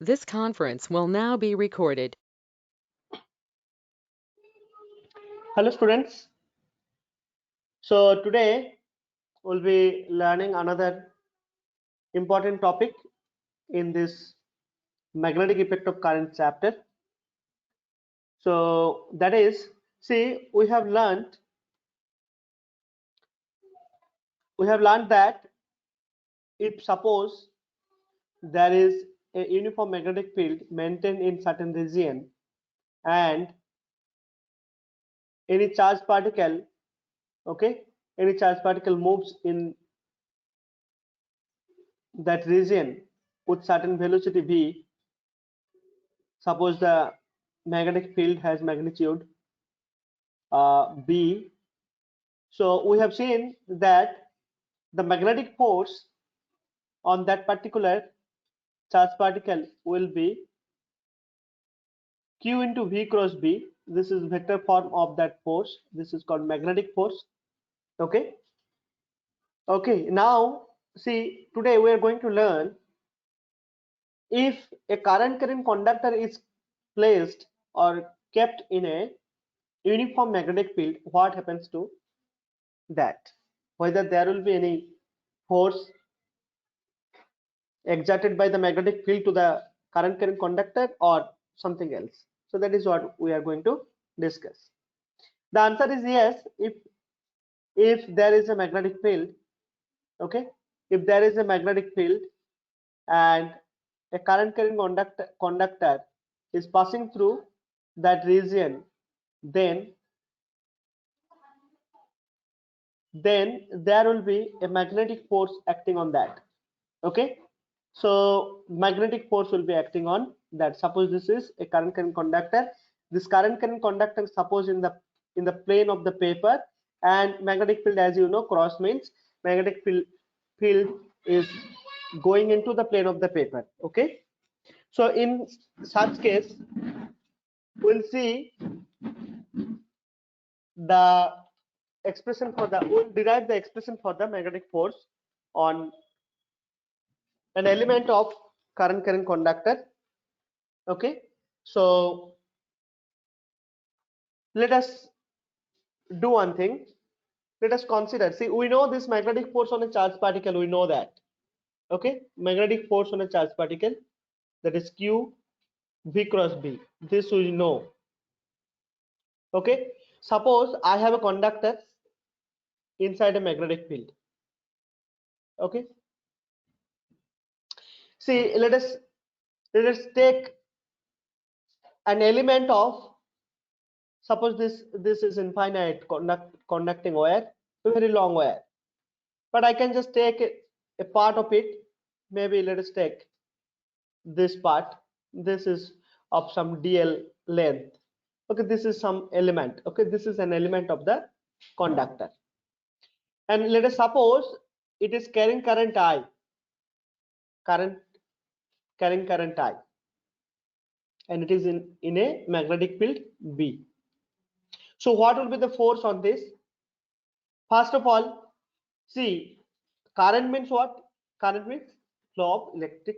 This conference will now be recorded. Hello students. So today we'll be learning another important topic in this magnetic effect of current chapter. So that is, see, we have learned that if suppose there is a uniform magnetic field maintained in certain region and any charged particle, okay, any charged particle moves in that region with certain velocity v. Suppose the magnetic field has magnitude b. So we have seen that the magnetic force on that particular charged particle will be q into v cross b. This is vector form of that force. This is called magnetic force. Okay. Now see, today we are going to learn if a current carrying conductor is placed or kept in a uniform magnetic field, what happens to that? Whether there will be any force exerted by the magnetic field to the current carrying conductor or something else. So that is what we are going to discuss. The answer is yes, if there is a magnetic field. Okay, if there is a magnetic field and a current carrying conductor is passing through that region, then there will be a magnetic force acting on that. Okay, so magnetic force will be acting on that. Suppose this is a current carrying conductor. This current carrying conductor, suppose in the plane of the paper, and magnetic field, as you know, cross means magnetic field is going into the plane of the paper. Okay, so in such case we'll see the expression for the, we'll derive the expression for the magnetic force on an element of current carrying conductor. Okay, so let us do one thing. Let us consider, see, we know this magnetic force on a charged particle, we know that. Okay, magnetic force on a charged particle, that is q v cross b, this we know. Okay, suppose I have a conductor inside a magnetic field. Okay, see, let us take an element of, suppose this is infinite conducting wire, a very long wire, but I can just take a part of it. Maybe let us take this part. This is of some dl length. Okay, this is some element. Okay, this is an element of the conductor, and let us suppose it is carrying current I, carrying current I, and it is in a magnetic field B. So what will be the force on this? First of all, see, current means what? Current means flow of electric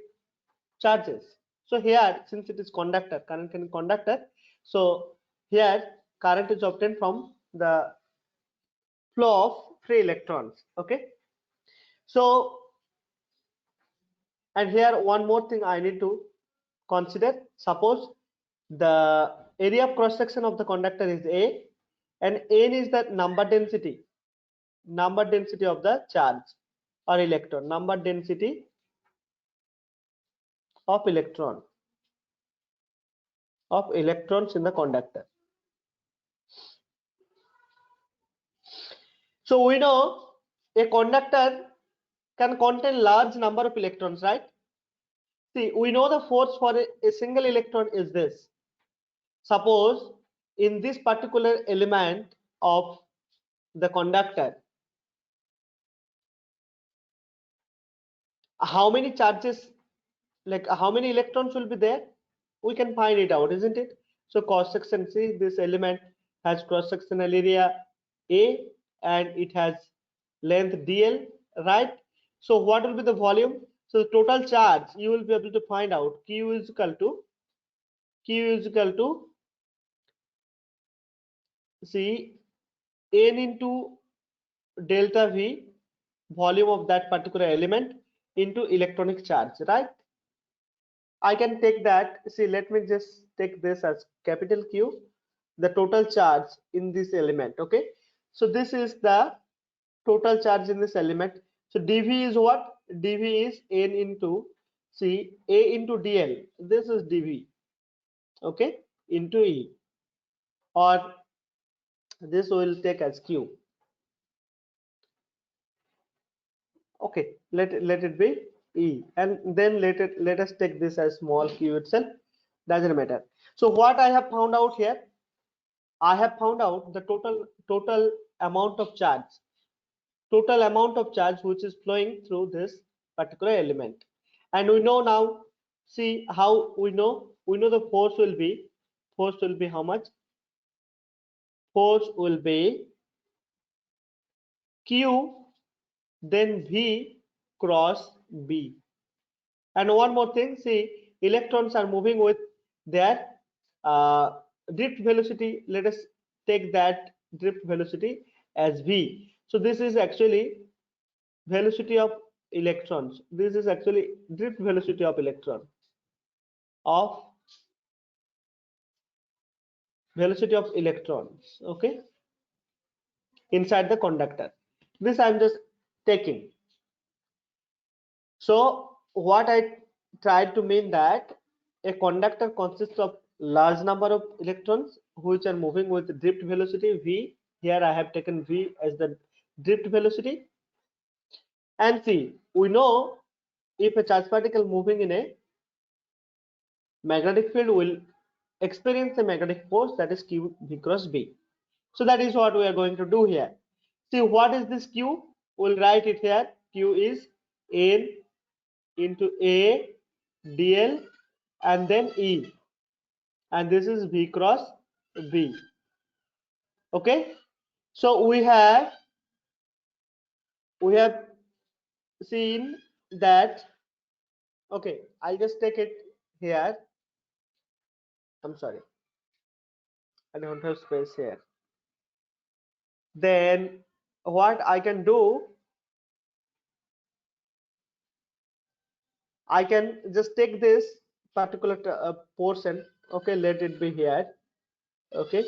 charges. So here, since it is conductor, current can conductor, so here current is obtained from the flow of free electrons. Okay, so, and here one more thing I need to consider. Suppose the area of cross section of the conductor is A, and N is the number density of the charge or electron, number density of electrons in the conductor. So we know a conductor can contain large number of electrons, right? See, we know the force for a single electron is this. Suppose in this particular element of the conductor, how many charges, like how many electrons will be there, we can find it out, isn't it? So cross section, see, this element has cross sectional area A and it has length dl, right? So what will be the volume? So the total charge you will be able to find out Q is equal to see N into delta V, volume of that particular element, into electronic charge, right? I can take that. See, let me just take this as capital Q, the total charge in this element. Okay, so this is the total charge in this element. So dV is what? dV is N into see A into dl. This is dV. Okay, into E, or this will take as Q. Okay, let it be E, and then let us take this as small q itself. Doesn't matter. So what I have found out here, I have found out the total amount of charge which is flowing through this particular element. And we know now, see how we know the force will be how much? Force will be Q then V cross B. And one more thing, see, electrons are moving with their drift velocity. Let us take that drift velocity as V. So this is actually velocity of electrons. This is actually drift velocity of electron, okay, inside the conductor. This I'm just taking. So what I tried to mean that a conductor consists of large number of electrons which are moving with drift velocity V. Here I have taken V as the drift velocity. And see, we know if a charge particle moving in a magnetic field will experience a magnetic force, that is Q V cross B. So that is what we are going to do here. See, what is this Q? We'll write it here. Q is N into A dl and then E, and this is V cross B. Okay, so we have seen that. Okay, I'll just take it here. I'm sorry, I don't have space here. Then what I can do, I can just take this particular portion. Okay, let it be here. Okay,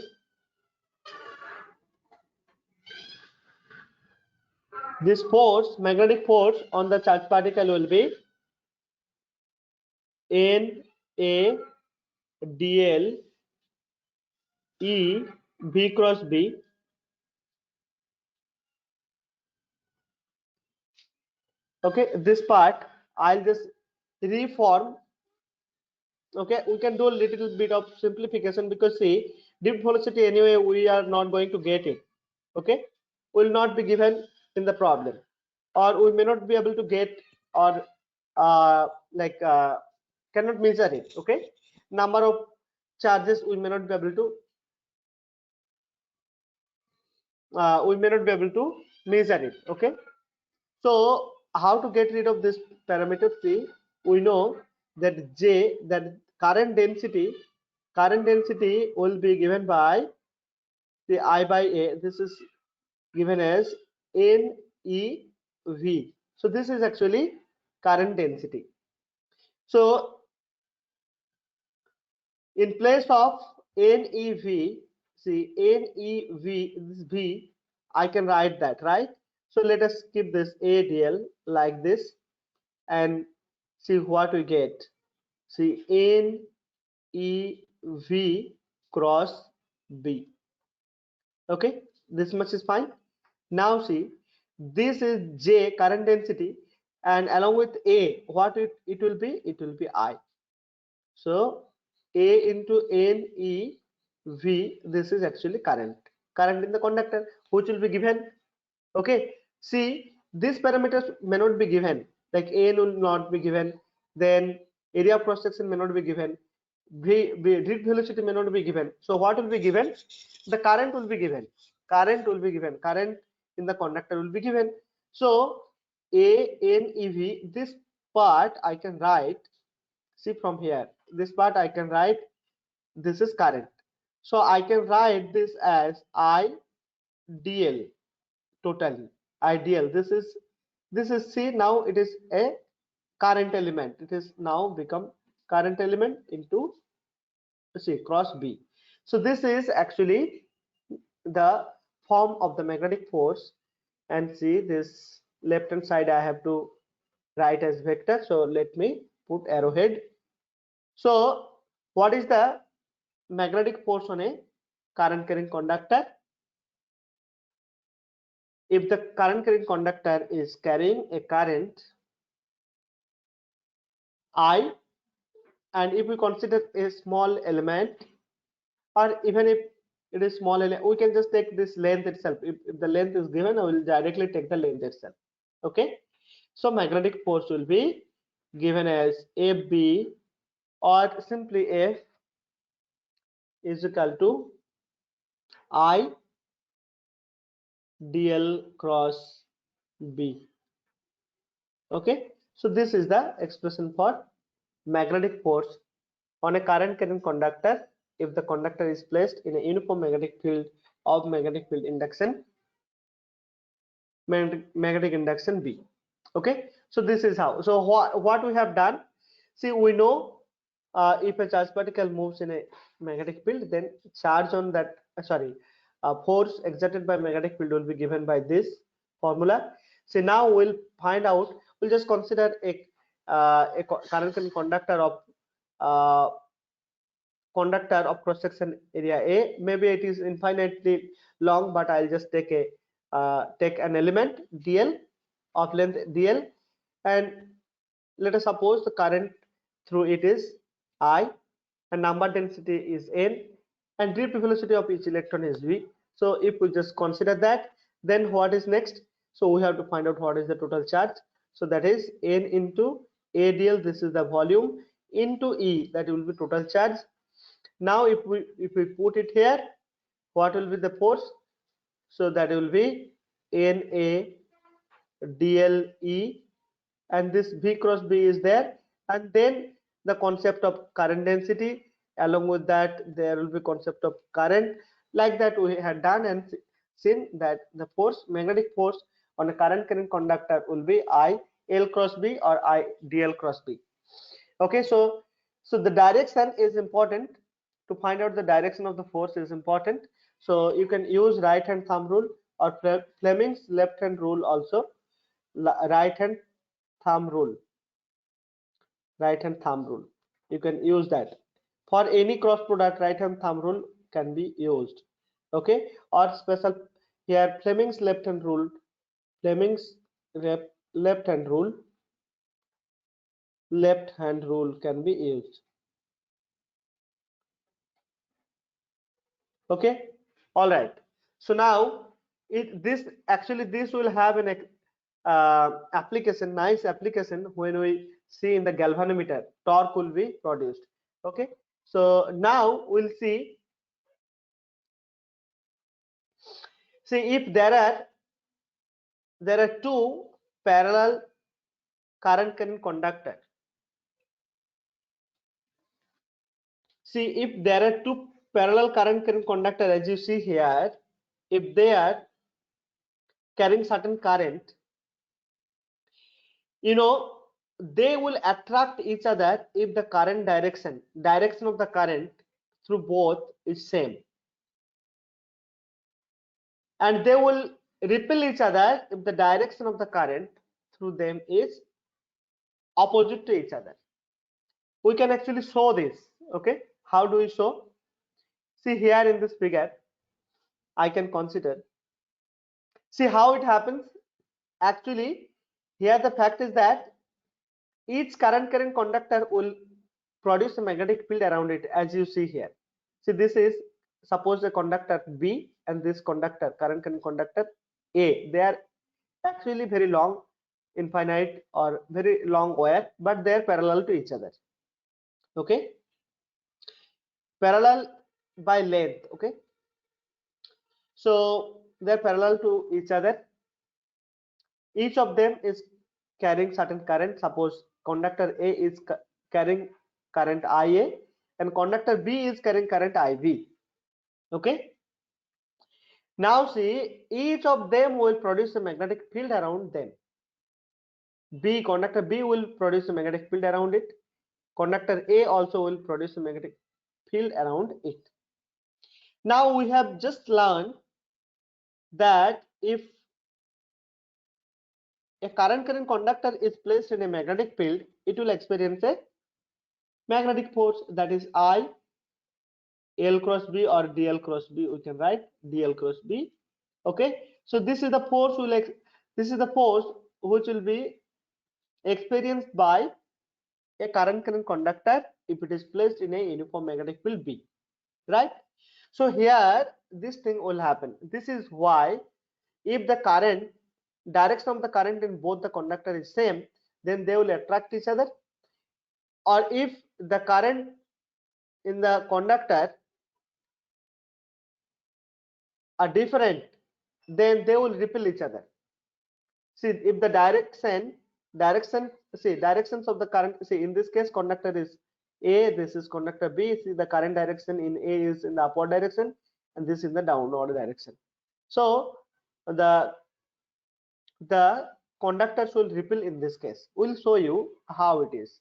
this force, magnetic force on the charge particle will be N A dl E V cross B. Okay, this part I'll just reform. Okay, we can do a little bit of simplification because see, drift velocity anyway we are not going to get it. Okay, will not be given in the problem, or we may not be able to get, or cannot measure it. Okay, number of charges we may not be able to measure it. Okay, so how to get rid of this parameter? See, we know that J, that current density will be given by the I by A. This is given as NEV. So this is actually current density. So in place of NEV, see NEV, this V, I can write that, right? So let us keep this ADL like this and see what we get. See NEV cross B. Okay, this much is fine. Now see, this is J, current density, and along with A, what it will be? It will be I. So A into NEV, this is actually current in the conductor, which will be given. Okay, see, these parameters may not be given, like N will not be given, then area of cross section may not be given, drift velocity may not be given. So what will be given? The current will be given. Current in the conductor will be given. So ANEV, this part I can write, see from here, this part I can write, this is current. So I can write this as IDL totally. IDL. This is see, now it is a current element. It is now become current element into see cross B. So this is actually the form of the magnetic force, and see this left hand side I have to write as vector. So let me put arrowhead. So what is the magnetic force on a current carrying conductor? If the current carrying conductor is carrying a current I, and if we consider a small element, or even if it is small element, we can just take this length itself. If the length is given, I will directly take the length itself. Okay, so magnetic force will be given as AB, or simply F is equal to I dl cross B. Okay, so this is the expression for magnetic force on a current carrying conductor if the conductor is placed in a uniform magnetic field of magnetic field induction, magnetic induction B. Okay, so this is how. So what we have done, see, we know if a charge particle moves in a magnetic field, then charge on that force exerted by magnetic field will be given by this formula. So now we'll find out, we'll just consider a current conductor of uh, conductor of cross section area A. Maybe it is infinitely long, but I'll just take an element dl of length dl, and let us suppose the current through it is I, and number density is n, and drift velocity of each electron is v. So if we just consider that, then what is next? So we have to find out what is the total charge. So that is n into a dl, this is the volume, into E, that will be total charge. Now if we put it here, what will be the force? So that will be NA DLE, and this V cross B is there, and then the concept of current density, along with that there will be concept of current, like that we had done and seen that the force, magnetic force on a current carrying conductor will be I L cross B or I DL cross B. Okay, so the direction is important. To find out the direction of the force is important. So you can use right hand thumb rule or Fleming's left hand rule also. Right hand thumb rule, you can use that for any cross product. Right hand thumb rule can be used. Okay, or special here Fleming's left hand rule, Fleming's left hand rule can be used. Okay, all right. So now this will have an application, nice application, when we see in the galvanometer, torque will be produced. Okay, so now we'll see if there are two parallel current conductor. See, if there are two parallel current conductor, as you see here, if they are carrying certain current, they will attract each other if the current direction of the current through both is same, and they will repel each other if the direction of the current through them is opposite to each other. We can actually show this. Okay, how do we show? See here in this figure, I can consider, see how it happens. Actually, here the fact is that each current conductor will produce a magnetic field around it, as you see here. See, this is suppose the conductor B and this conductor, current conductor A. They are actually very long, infinite or very long wire, but they are parallel to each other. Okay, parallel by length. Okay, so they are parallel to each other. Each of them is carrying certain current, suppose conductor A is carrying current IA and conductor B is carrying current IV. Okay. Now see, each of them will produce a magnetic field around them. Conductor B will produce a magnetic field around it. Conductor A also will produce a magnetic field around it. Now we have just learned that if a current conductor is placed in a magnetic field, it will experience a magnetic force, that is I L cross B or dl cross B. We can write dl cross B. Okay, so this is the force which will be experienced by a current conductor if it is placed in a uniform magnetic field B, right? So here this thing will happen. This is why if the direction of the current in both the conductor is same, then they will attract each other, or if the current in the conductor are different, then they will repel each other. See, if the directions of the current, see, in this case conductor is A, this is conductor B. See, the current direction in A is in the upward direction and this is the downward direction. So the conductors will repel in this case. We'll show you how it is.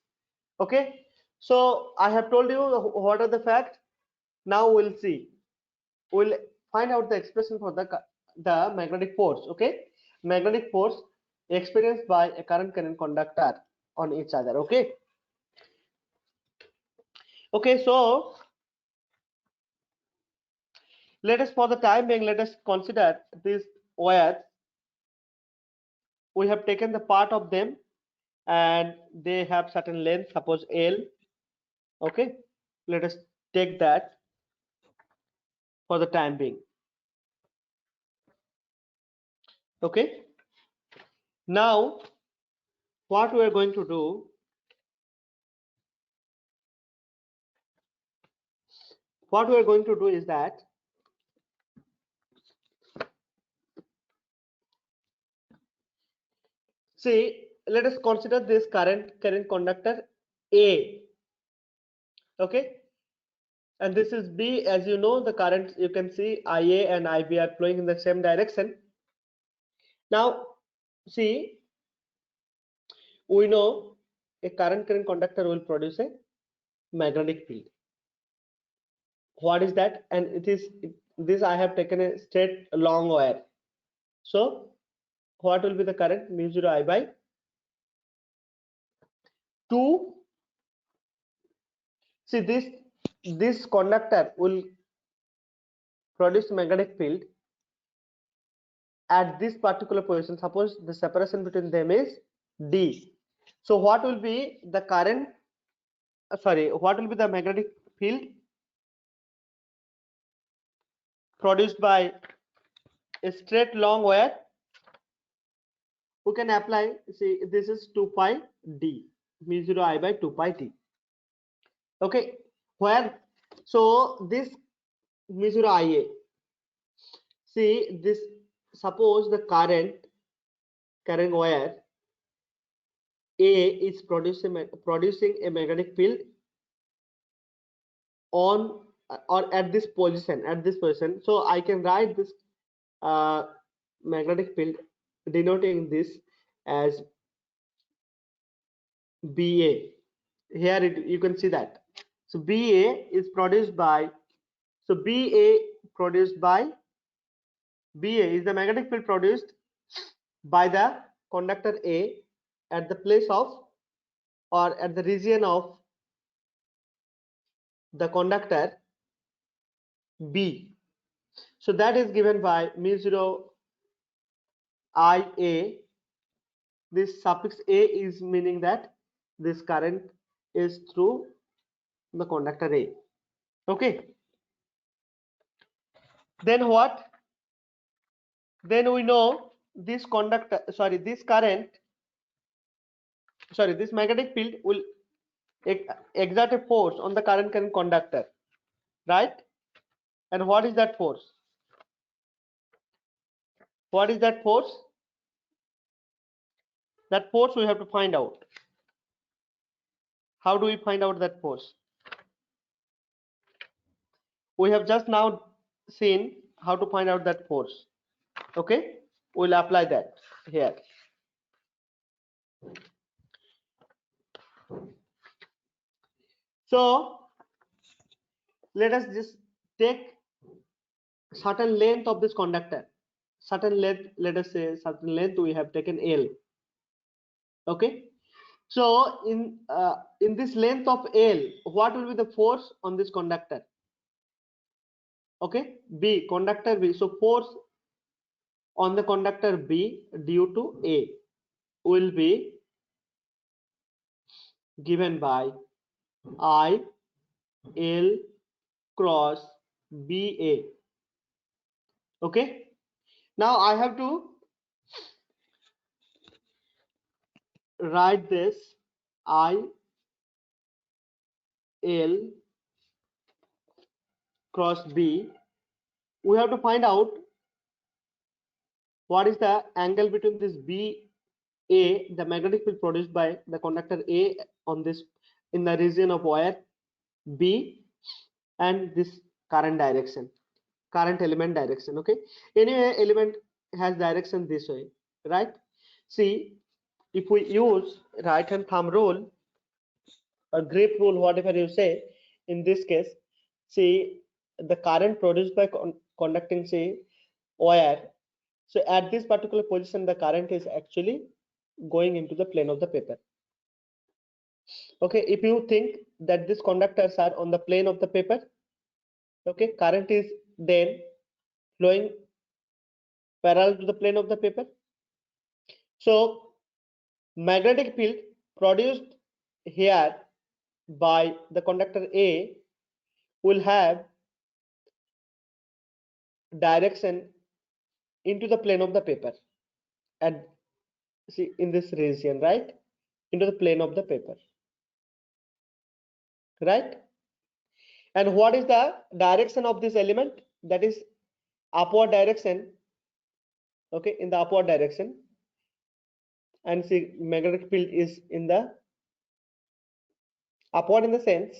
Okay, so I have told you what are the facts. Now we'll see, we'll find out the expression for the magnetic force. Okay, magnetic force experienced by a current conductor on each other. Okay, so let us, for the time being, let us consider these wires. We have taken the part of them and they have certain length, suppose L. Okay, let us take that for the time being. Okay, now what we are going to do, is that see, let us consider this current conductor A. Okay, and this is B. As you know, the current, you can see IA and IB are flowing in the same direction. Now see, we know a current conductor will produce a magnetic field. What is that? And it is this, I have taken a straight long wire. So what will be the current? Mu 0 I by 2. See, this conductor will produce magnetic field at this particular position. Suppose the separation between them is D. So what will be the current, what will be the magnetic field produced by a straight long wire? We can apply, see, this is 2 pi D, mu 0 I by 2 pi T. Okay, where, so this mu 0 IA, see this, suppose the current wire A is producing a magnetic field on or at this position, so I can write this magnetic field denoting this as BA. Here you can see that. So BA is produced by, so BA is the magnetic field produced by the conductor A at the place of, or at the region of the conductor B. So that is given by mu 0 IA. This suffix A is meaning that this current is through the conductor A. Okay, then what? Then we know this this magnetic field will exert a force on the current conductor, right? And what is that force? What is that force? That force we have to find out. How do we find out that force? We have just now seen how to find out that force. Okay, we'll apply that here. So let us just take certain length of this conductor. Certain length, let us say certain length we have taken L. Okay, so in this length of L, what will be the force on this conductor? Okay, B, conductor B. So force on the conductor B due to A will be given by I L cross BA. Okay, now I have to write this I L cross B. We have to find out what is the angle between this B A, the magnetic field produced by the conductor A on this in the region of wire B, and this current direction, current element direction. Okay, anyway, element has direction this way, right? See, if we use right hand thumb rule or grip rule, whatever you say, in this case, see the current produced by conducting, say, wire. So at this particular position, the current is actually going into the plane of the paper. Okay, if you think that these conductors are on the plane of the paper, okay, current is then flowing parallel to the plane of the paper. So magnetic field produced here by the conductor A will have direction into the plane of the paper, and see in this region, right, into the plane of the paper, right? And what is the direction of this element? That is upward direction. Okay, in the upward direction, and see magnetic field is in the upward, in the sense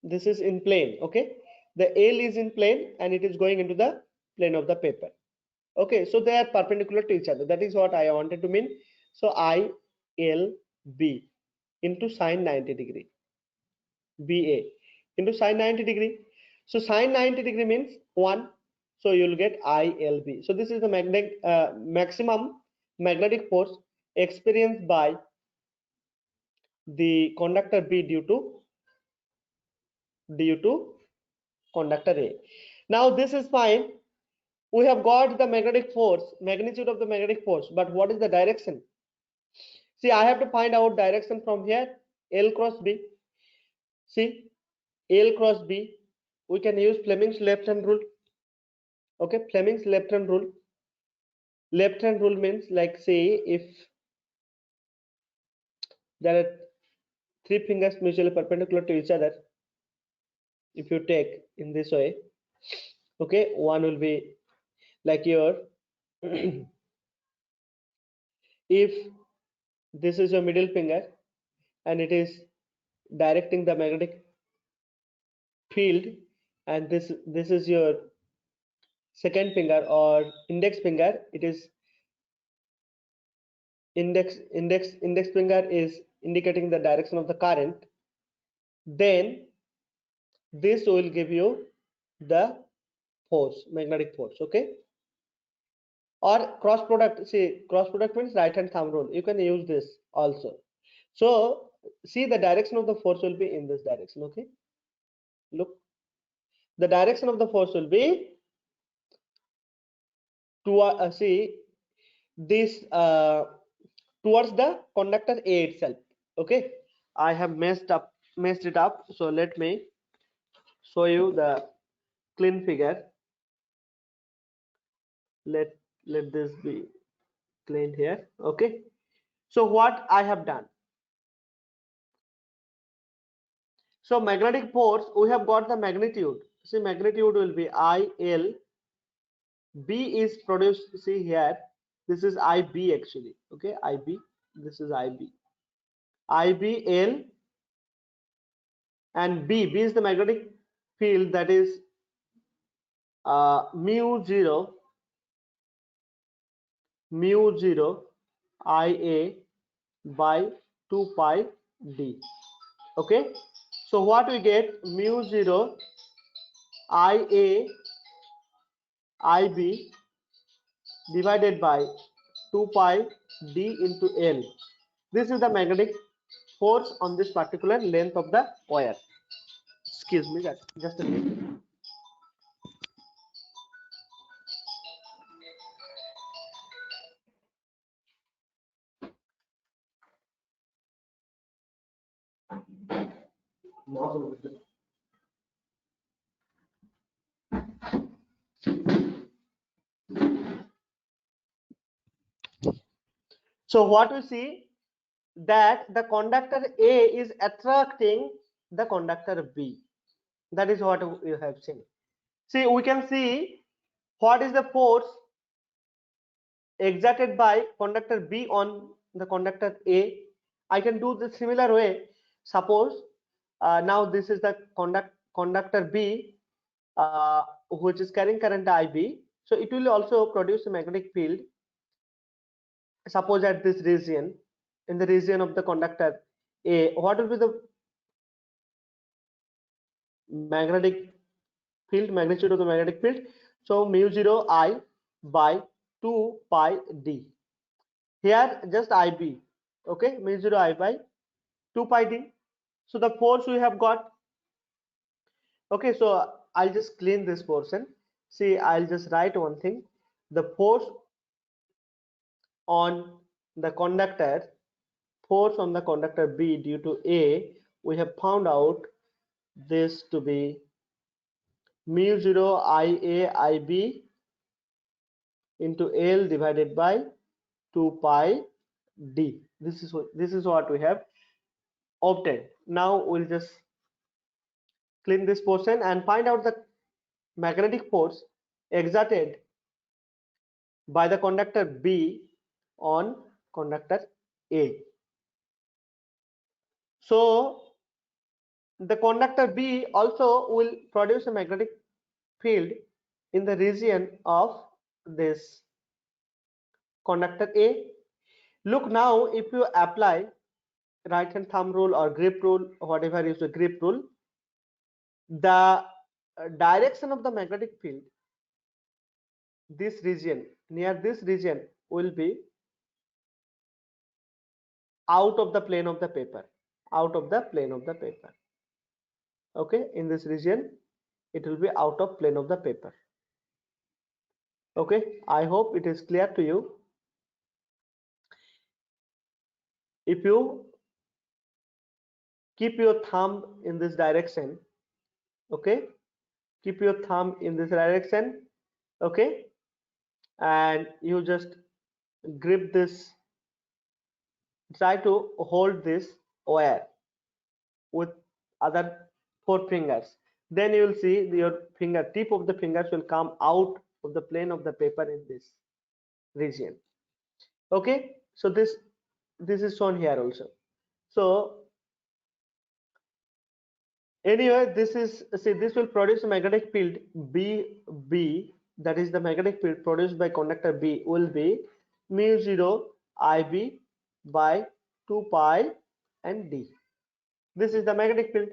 this is in plane. Okay, the L is in plane and it is going into the plane of the paper. Okay, so they are perpendicular to each other. That is what I wanted to mean. So I L B into sine 90 degree, BA into sine 90 degree. So sine 90 degree means 1, so you'll get ILB. So this is the maximum magnetic force experienced by the conductor B due to conductor A. Now this is fine. We have got the magnetic force, magnitude of the magnetic force, but what is the direction? See, I have to find out direction from here, L cross B. See, L cross B, we can use Fleming's left hand rule. Okay, Fleming's left hand rule. Left hand rule means, like, say if there are three fingers mutually perpendicular to each other, if you take in this way, okay, one will be like your if this is your middle finger and it is directing the magnetic field, and this is your second finger or index finger, it is index finger is indicating the direction of the current, then this will give you the force, magnetic force. Okay, or cross product. See, cross product means right hand thumb rule, you can use this also. So see, the direction of the force will be in this direction. Okay, look, the direction of the force will be to see this towards the conductor A itself. Okay, I have messed it up, so let me show you the clean figure. Let this be cleaned here. Okay, so what I have done, so magnetic force, we have got the magnitude. See, magnitude will be IL. B is produced, see here, this is IB actually. Okay, IB, this is IB. IBL and B is the magnetic field, that is mu 0 Ia by 2 pi d. Okay, so what we get, mu 0 Ia Ib divided by 2 pi d into L. This is the magnetic force on this particular length of the wire. Excuse me, just a minute. So what we see, that the conductor A is attracting the conductor B. That is what you have seen. See, we can see what is the force exerted by conductor B on the conductor A. I can do the similar way. Suppose now this is the conductor B, which is carrying current IB. So it will also produce a magnetic field. Suppose at this region, in the region of the conductor A, what will be the magnetic field, magnitude of the magnetic field? So mu 0 I by 2 pi d. Here just IB, okay, mu 0 I by 2 pi d. So the force we have got, okay, so I'll just clean this portion. See, I'll just write one thing. The force on the conductor, force on the conductor B due to A, we have found out this to be mu 0 Ia Ib into L divided by 2 pi d. This is what we have obtained. Now we'll just clean this portion and find out the magnetic force exerted by the conductor B on conductor A. So the conductor B also will produce a magnetic field in the region of this conductor A. Look now, if you apply right hand thumb rule or grip rule, whatever is the grip rule, the direction of the magnetic field, this region, near this region, will be out of the plane of the paper, out of the plane of the paper. Okay, in this region it will be out of plane of the paper. Okay, I hope it is clear to you. If you keep your thumb in this direction, okay, keep your thumb in this direction, okay, and you just grip this, try to hold this wire with other 4 fingers, then you will see your tip of the fingers will come out of the plane of the paper in this region. Okay, so this is shown here also. So anyway, this is, see, this will produce a magnetic field B, that is the magnetic field produced by conductor B will be mu 0 Ib by 2 pi and d. This is the magnetic field.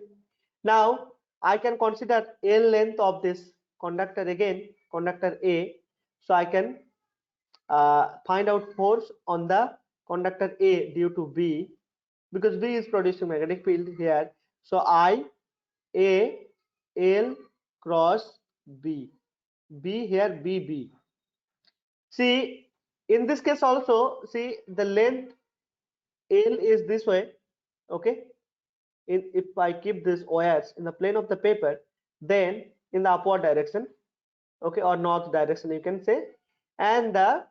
Now I can consider L length of this conductor again, conductor A. So I can find out force on the conductor A due to B, because B is producing magnetic field here. So I A L cross B, B here B. See, in this case also, see, the length L is this way. Okay, if I keep these wires in the plane of the paper, then in the upward direction, okay, or north direction you can say, and the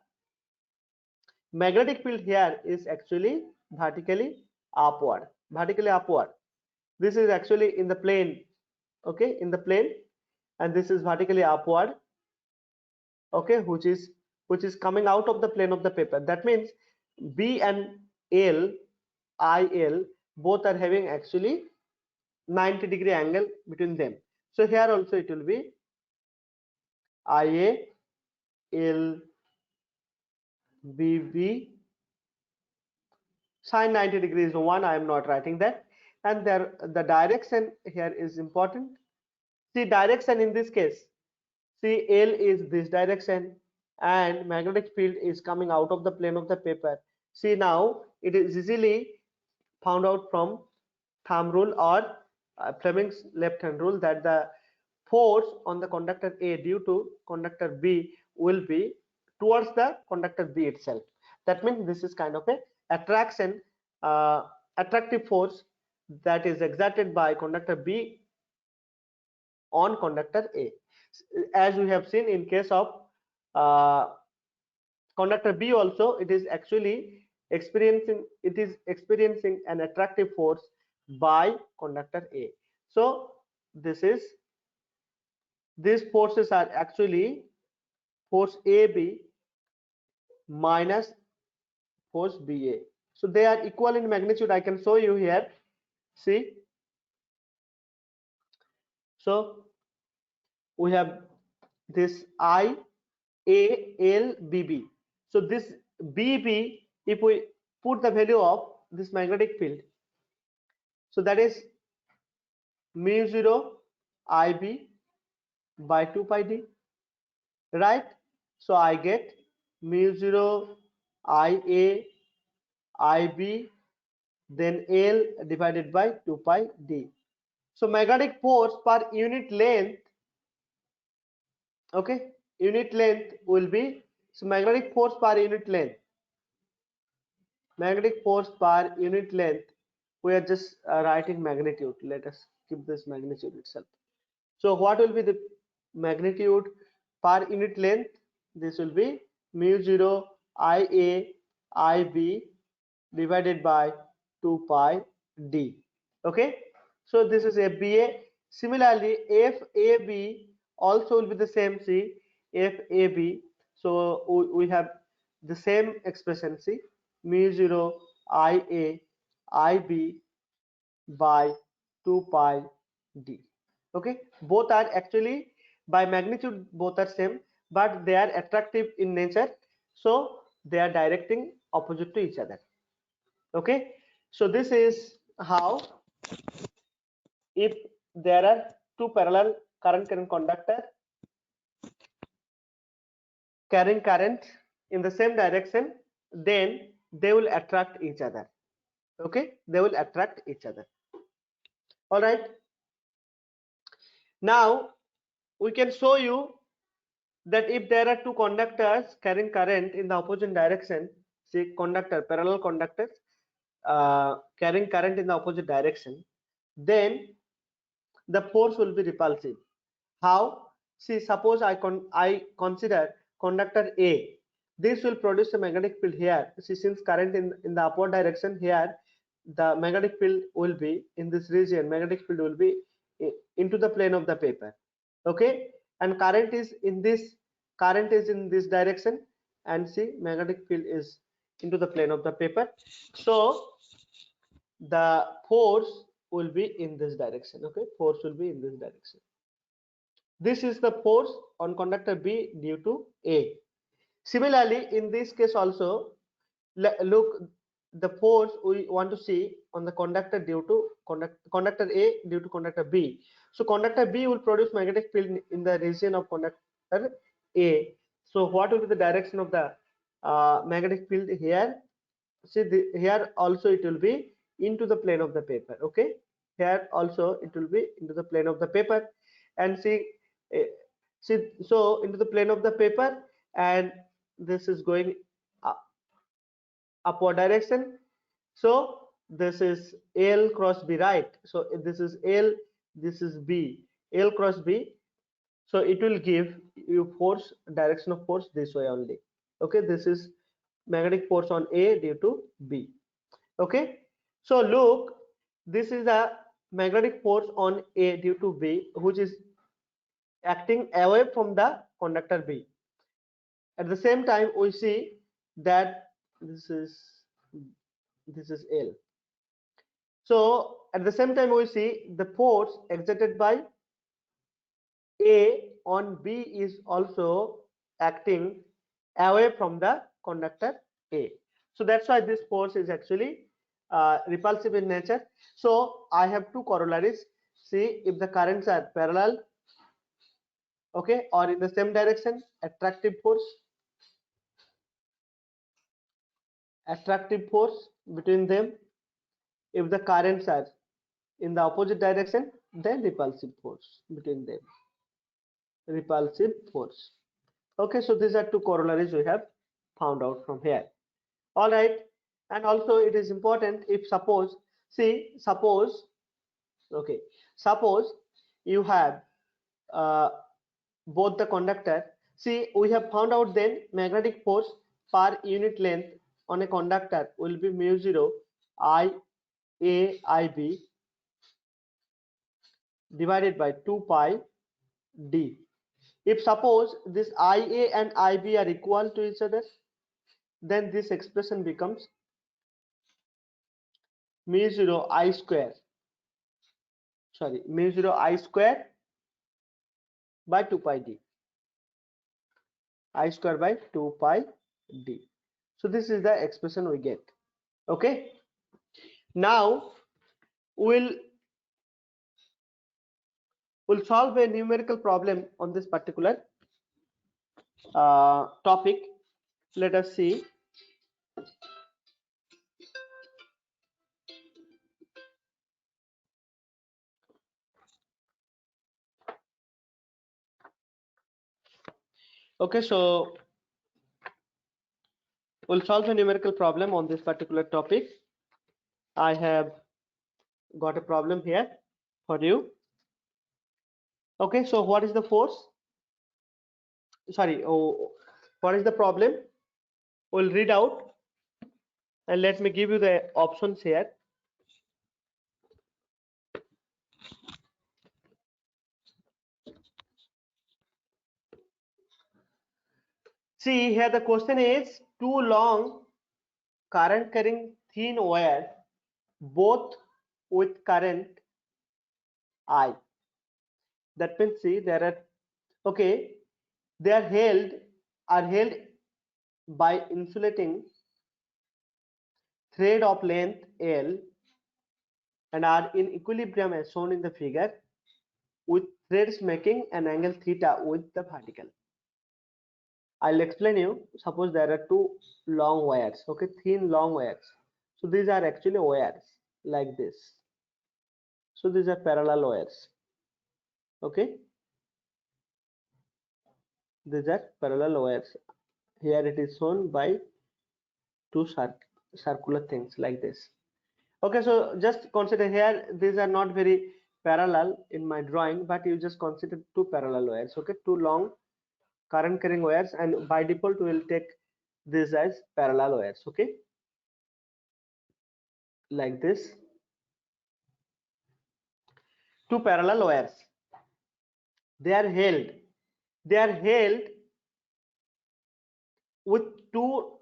magnetic field here is actually vertically upward. This is actually in the plane, okay, in the plane, and this is vertically upward, okay, which is coming out of the plane of the paper. That means B and L, IL, both are having actually 90-degree angle between them. So here also it will be IA L B B sine 90 degrees 1. I am not writing that. And there the direction here is important. See, direction in this case, see, L is this direction and magnetic field is coming out of the plane of the paper. See, now it is easily found out from thumb rule or Fleming's left hand rule that the force on the conductor A due to conductor B will be towards the conductor B itself. That means this is kind of a attraction, attractive force that is exerted by conductor B on conductor A. As we have seen in case of uh, conductor B also, it is experiencing an attractive force by conductor A. So these forces are actually force AB minus force BA. So they are equal in magnitude. I can show you here. See, so we have this I A L B B. So this BB, if we put the value of this magnetic field, so that is mu0 IB by 2 pi d, right? So I get mu0 IA IB then L divided by 2 pi d. So magnetic force per unit length, okay, unit length will be, so magnetic force per unit length, we are just writing magnitude. Let us keep this magnitude itself. So what will be the magnitude per unit length? This will be mu0 IA IB divided by 2 pi d. Okay, so this is FBA. Similarly, FAB also will be the same. See, FAB. So we have the same expression. See, mu0 IA IB by 2 pi d. Okay, both are actually by magnitude both are same, but they are attractive in nature, so they are directing opposite to each other. Okay, so this is how, if there are two parallel current conductor carrying current in the same direction, then they will attract each other. Okay, they will attract each other. All right, now we can show you that if there are two conductors carrying current in the opposite direction, see, parallel conductors carrying current in the opposite direction, then the force will be repulsive. How? See, suppose I consider conductor A. This will produce a magnetic field here. See, since current in the upward direction here, the magnetic field will be in this region. Magnetic field will be into the plane of the paper. Okay, and current is in this direction, and see, magnetic field is into the plane of the paper. So the force will be in this direction. Okay, force will be in this direction. This is the force on conductor B due to A. Similarly, in this case also, look, the force we want to see on the conductor due to conductor A due to conductor B. So conductor B will produce magnetic field in the region of conductor A. So what will be the direction of the magnetic field here? See, here also it will be into the plane of the paper. Okay, here also it will be into the plane of the paper, and eh, see, so into the plane of the paper, and this is going upward direction. So this is L cross B, right? So this is L, this is B, L cross B. So it will give you force, direction of force this way only. Okay, this is magnetic force on A due to B. Okay, so look, this is a magnetic force on A due to B, which is acting away from the conductor B. At the same time, we see that this is L. So at the same time we see the force exerted by A on B is also acting away from the conductor A. So that's why this force is actually repulsive in nature. So I have two corollaries. See, if the currents are parallel, okay, or in the same direction, attractive force between them. If the currents are in the opposite direction, then repulsive force between them. Repulsive force. Okay, so these are two corollaries we have found out from here. All right, and also it is important if suppose, okay, suppose you have both the conductor. See, we have found out then magnetic force per unit length on a conductor will be mu 0 I A I B divided by 2 pi d. If suppose this IA and IB are equal to each other, then this expression becomes mu 0 I square, mu 0 I square by 2 pi d, I square by 2 pi d. So this is the expression we get. Okay, now we'll solve a numerical problem on this particular topic. Let us see. Okay, so we'll solve a numerical problem on this particular topic. I have got a problem here for you. Okay, so what is the force? What is the problem? We'll read out and let me give you the options here. See here, the question is two long current carrying thin wires, both with current I. That means, see, there are, okay, they are held by insulating thread of length L and are in equilibrium as shown in the figure, with threads making an angle theta with the vertical. I'll explain you. Suppose there are two long wires, okay, thin long wires. So these are actually wires like this. So these are parallel wires. Okay, these are parallel wires. Here it is shown by two circular things like this. Okay, so just consider here, these are not very parallel in my drawing, but you just consider two parallel wires. Okay, two long current carrying wires, and by default we will take this as parallel wires. Okay, like this, two parallel wires. They are held with two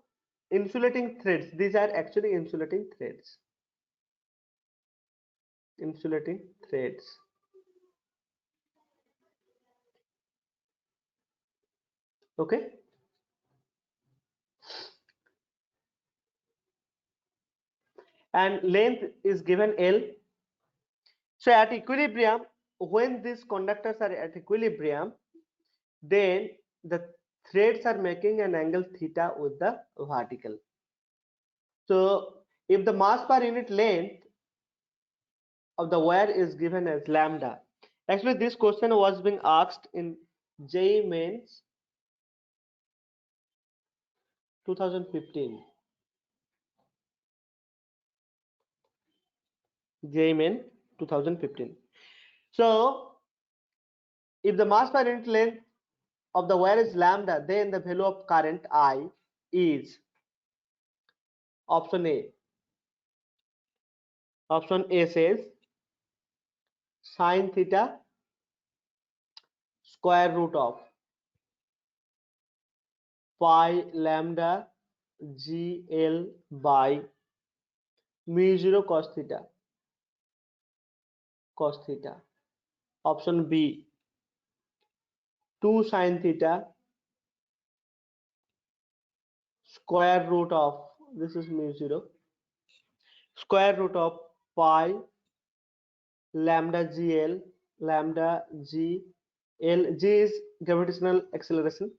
insulating threads. These are actually insulating threads. Okay, and length is given L. So at equilibrium, when these conductors are at equilibrium, then the threads are making an angle theta with the vertical. So if the mass per unit length of the wire is given as lambda, actually this question was being asked in JEE Mains 2015. JEE Main 2015. So if the mass per unit length of the wire is lambda, then the value of current I is option A. Option A says sine theta square root of pi lambda GL by mu 0 cos theta. cos theta. Option B, 2 sin theta square root of, this is mu 0, square root of pi lambda gl, lambda g l, g is gravitational acceleration,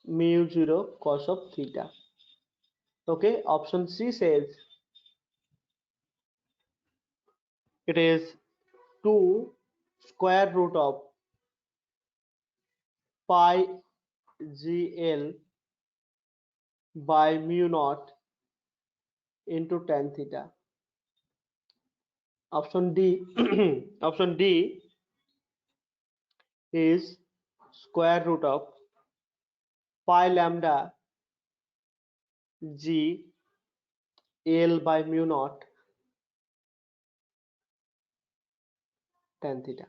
mu 0 cos of theta. Okay, option C says it is 2 square root of pi gl by mu naught into tan theta. Option D option D is square root of pi lambda g l by mu naught tan theta.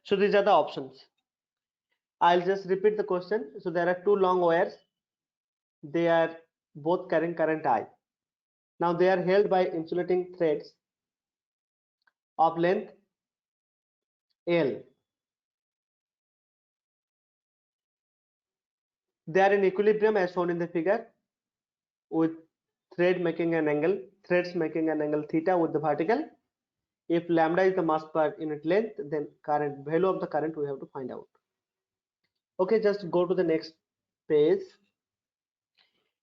So these are the options. I'll just repeat the question. So there are two long wires. They are both carrying current I. Now they are held by insulating threads of length L. They are in equilibrium as shown in the figure, with threads making an angle theta with the vertical. If lambda is the mass per unit length, then value of the current we have to find out. Okay, just go to the next page.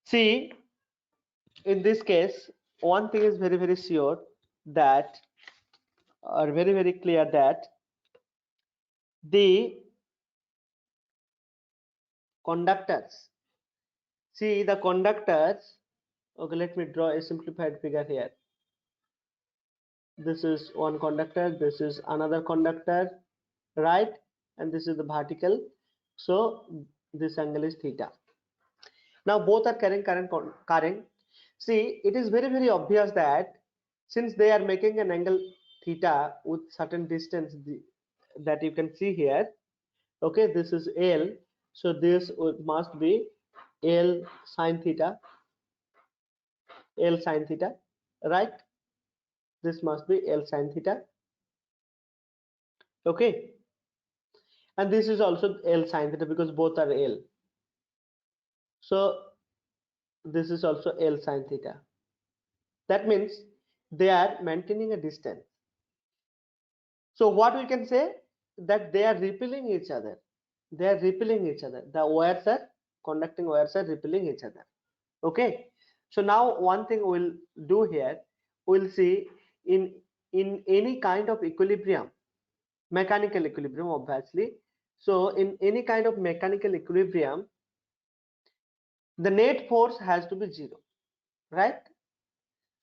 See, in this case, one thing is very sure, that, or very clear, that the conductors, see the conductors, okay, let me draw a simplified figure here. This is one conductor, this is another conductor, right? And this is the vertical, so this angle is theta. Now both are carrying current. See, it is very obvious that since they are making an angle theta with certain distance, that you can see here, okay, this is L, so this must be L sine theta, right? This must be L sine theta, okay, and this is also L sine theta because both are L, so this is also L sine theta. That means they are maintaining a distance. So what we can say, that they are repelling each other. The wires are, conducting wires are repelling each other. Okay. So now one thing we'll do here, we'll see in any kind of equilibrium, mechanical equilibrium obviously. So in any kind of mechanical equilibrium, the net force has to be 0, right?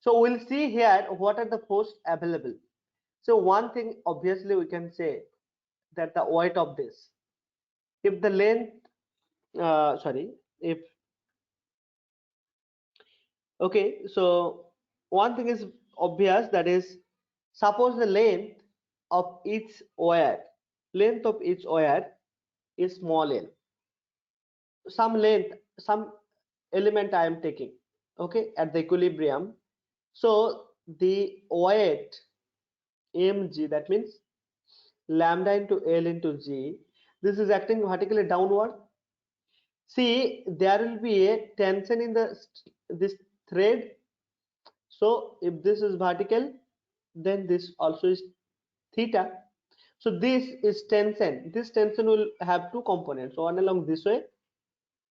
So we'll see here what are the force available. So one thing obviously we can say, that the weight of this, if the length, if, okay, so one thing is obvious, that is, suppose the length of each wire is small l, some element I am taking, okay, at the equilibrium, so the weight mg, that means lambda into L into G, this is acting vertically downward. See, there will be a tension in this thread. So if this is vertical, then this also is theta. So this is tension. This tension will have two components, one along this way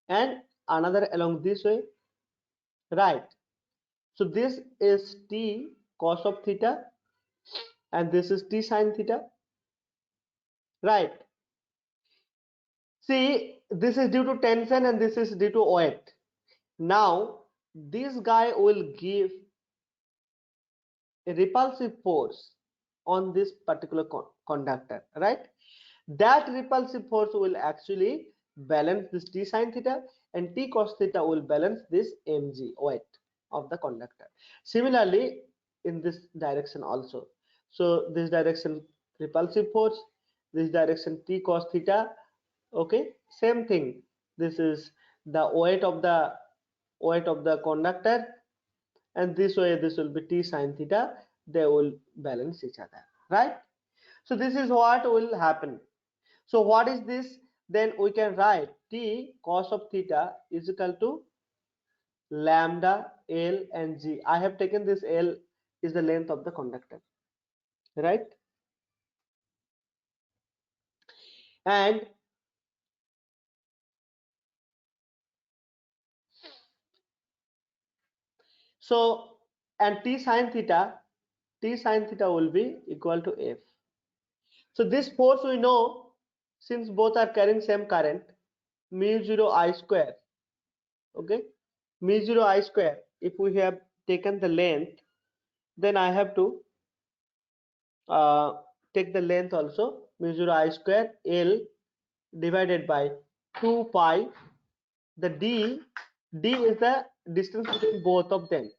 and another along this way, right? So this is T cos of theta and this is T sin theta, right? See, this is due to tension and this is due to weight. Now this guy will give a repulsive force on this particular conductor, right? That repulsive force will actually balance this T sin theta, and T cos theta will balance this mg, weight of the conductor. Similarly in this direction also, so this direction repulsive force, this direction T cos theta, okay, same thing. This is the weight of the conductor, and this way this will be t sine theta. They will balance each other, right? So this is what will happen. So what is this? Then we can write t cos of theta is equal to lambda L and G. I have taken this L is the length of the conductor, right? And so, and t sine theta will be equal to F. So this force we know, since both are carrying same current, mu 0 I square, okay? Mu 0 I square, if we have taken the length, then I have to take the length also, mu 0 I square L divided by 2 pi. The d is the distance between both of them.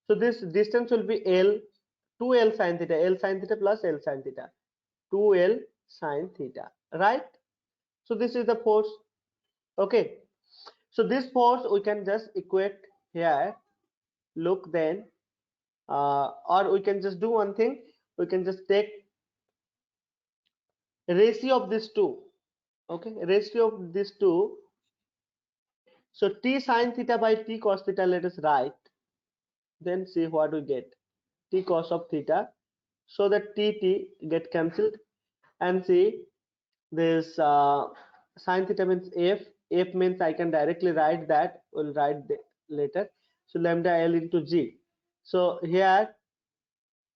So this distance will be L, 2L sine theta, L sine theta plus L sine theta, 2L sine theta, right? So this is the force, okay? So this force we can just equate here. Look then, or we can just do one thing. We can just take ratio of these two, okay? Ratio of these two. So t sine theta by t cos theta, let us write. Then see what we get. T cos of theta. So that t get cancelled, and see this sine theta means f means I can directly write that, we'll write later. So lambda L into G. So here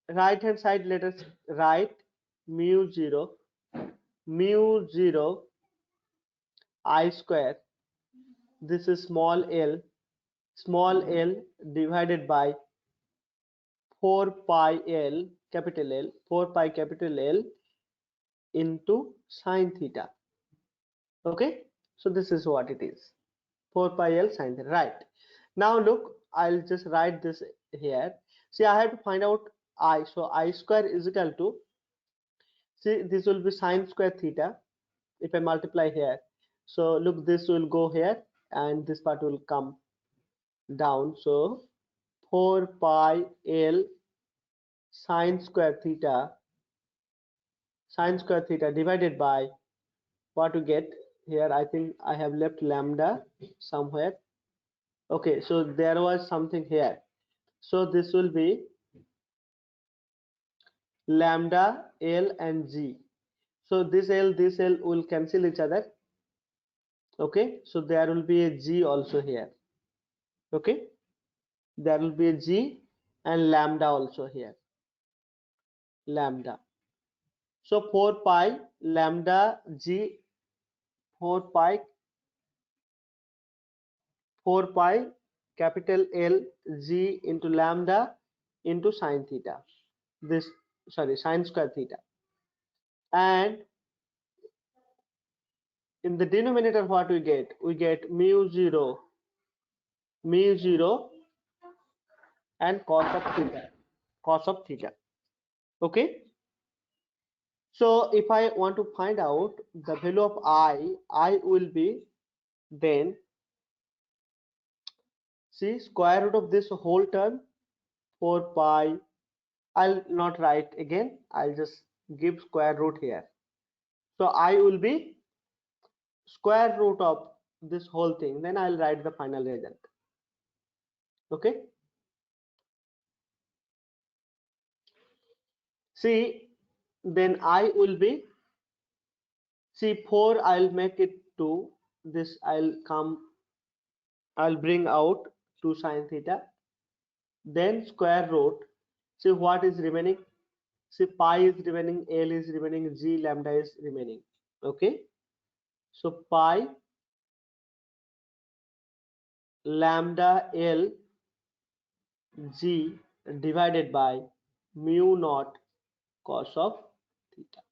right hand side, let us write mu 0 I square, this is small l divided by 4 pi L capital L, 4 pi capital L into sine theta, okay? So this is what it is, 4 pi L sine theta, right? Now look, I'll just write this here. See, I have to find out I. So I square is equal to, see, this will be sine square theta if I multiply here. So look, this will go here and this part will come down. So 4 pi L sine square theta divided by what we get here. I think I have left lambda somewhere. Okay, so there was something here. So this will be lambda L and G. So this L will cancel each other. Okay, so there will be a G also here. Okay, there will be a G and lambda also here. Lambda. So 4 pi lambda G, 4 pi capital L G into lambda into sine theta. This, sorry, sine square theta. And in the denominator, what we get? We get mu 0 and cos of theta. Okay, so if I want to find out the value of I will be, then see, square root of this whole term, 4 pi, I'll not write again, I'll just give square root here. So I will be square root of this whole thing, then I'll write the final result. Okay, see, then I will be, see, 4 I'll make it 2, this I'll bring out 2 sine theta, then square root. See what is remaining, see pi is remaining, L is remaining, G lambda is remaining. Okay, so pi lambda L G divided by mu naught cos of theta.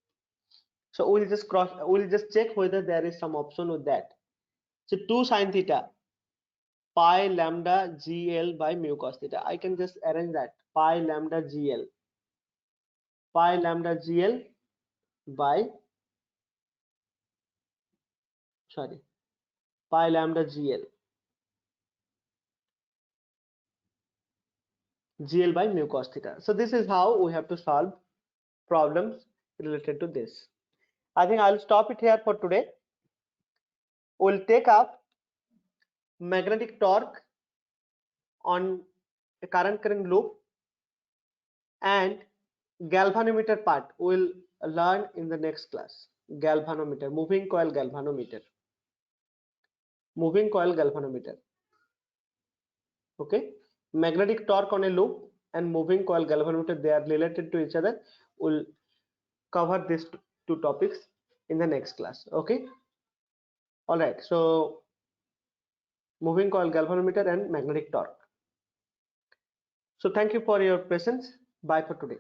So we'll just check whether there is some option with that. So 2 sine theta, pi lambda GL by mu cos theta. I can just arrange that, pi lambda GL by, sorry, pi lambda GL. GL by mu cos theta. So this is how we have to solve problems related to this. I think I'll stop it here for today. We'll take up magnetic torque on a current loop, and galvanometer part we'll learn in the next class. Galvanometer, moving coil galvanometer. Okay, magnetic torque on a loop and moving coil galvanometer, they are related to each other. We'll cover these two topics in the next class. Okay, all right, so moving coil galvanometer and magnetic torque. So thank you for your patience. Bye for today.